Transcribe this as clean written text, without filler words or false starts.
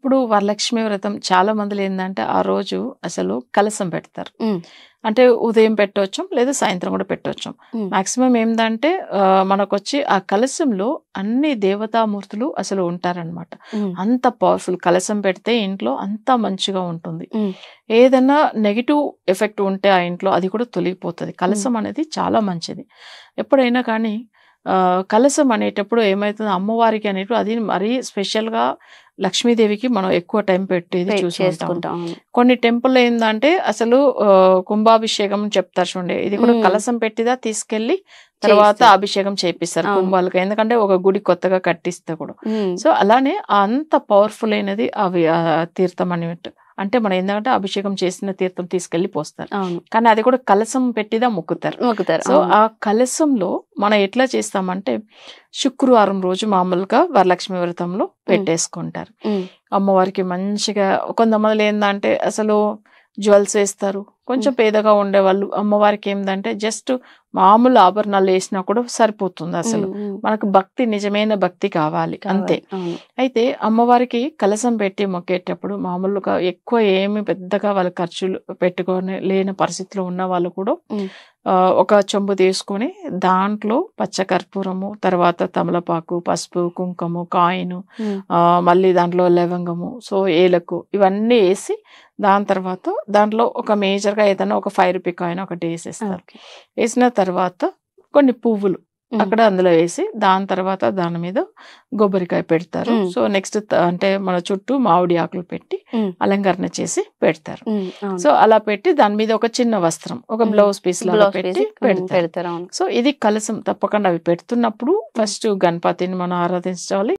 ఇప్పుడు వరలక్ష్మి వ్రతం చాలా మందిలో ఏందంటే ఆ రోజు అసలు కలసం పెడతారు. అంటే ఉదయం పెట్టొచ్చు లేదా సాయంత్రం కూడా పెట్టొచ్చు. మాక్సిమం ఏందంటే మనకొచ్చి ఆ కలశంలో అన్ని దేవతామూర్తులు అసలు ఉంటారనమాట. అంత పవర్ఫుల్ కలశం పెడితే ఇంట్లో అంత మంచిగా ఉంటుంది. ఏదైనా నెగిటివ్ ఎఫెక్ట్ ఉంటే ఆ ఇంట్లో అది కూడా తొలగిపోతుంది. కలశం అనేది చాలా మంచిది. ఎప్పుడైనా కానీ కలశం అనేటప్పుడు ఏమైతుంది అమ్మవారికి అనేటు అది మరీ స్పెషల్గా లక్ష్మీదేవికి మనం ఎక్కువ టైం పెట్టేది చూసుకుంటాం. కొన్ని టెంపుల్ ఏంటంటే అసలు కుంభాభిషేకం చెప్తారు చూడండి, ఇది కూడా కలశం పెట్టిదా తీసుకెళ్లి తర్వాత అభిషేకం చేపిస్తారు కుంభాలకు, ఎందుకంటే ఒక గుడి కొత్తగా కట్టిస్తే కూడా. సో అలానే అంత పవర్ఫుల్ అయినది అవి తీర్థం అన్నట్టు. అంటే మనం ఏంటంటే అభిషేకం చేసిన తీర్థం తీసుకెళ్లి పోస్తారు, కానీ అది కూడా కలశం పెట్టిదా మొక్కుతారు. సో ఆ కలశంలో మనం ఎట్లా చేస్తామంటే శుక్రవారం రోజు మామూలుగా వరలక్ష్మి వ్రతంలో పెట్టేసుకుంటారు. అమ్మవారికి మంచిగా కొంతమంది ఏంటంటే అసలు జ్యువెల్స్ వేస్తారు. కొంచెం పేదగా ఉండేవాళ్ళు అమ్మవారికి ఏంటంటే జస్ట్ మామూలు ఆభరణాలు వేసినా కూడా సరిపోతుంది. అసలు మనకు భక్తి, నిజమైన భక్తి కావాలి అంతే. అయితే అమ్మవారికి కలశం పెట్టి మొక్కేటప్పుడు మామూలుగా ఎక్కువ ఏమి పెద్దగా వాళ్ళ ఖర్చులు పెట్టుకొని లేని పరిస్థితిలో ఉన్న వాళ్ళు కూడా ఒక చెంబు తీసుకొని దాంట్లో పచ్చకర్పూరము, తర్వాత తమలపాకు, పసుపు, కుంకుమ, కాయిను, మళ్ళీ దాంట్లో లవంగము, సో ఏలకు ఇవన్నీ వేసి దాని తర్వాత దాంట్లో ఒక మేజర్గా ఏదైనా ఒక 5 రూపీ కాయిన్ ఒకటి వేసేస్తారు. వేసిన తర్వాత కొన్ని పువ్వులు అక్కడ అందులో వేసి దాని తర్వాత దాని మీద కొబ్బరికాయ పెడతారు. సో నెక్స్ట్ అంటే మన చుట్టూ మామిడి ఆకులు పెట్టి అలంకరణ చేసి పెడతారు. సో అలా పెట్టి దాని మీద ఒక చిన్న వస్త్రం, ఒక బ్లౌజ్ పీస్ లాగా పెట్టి పెడతారు. సో ఇది కలశం. తప్పకుండా అవి పెడుతున్నప్పుడు ఫస్ట్ గణపతిని మనం ఆరాధించాలి.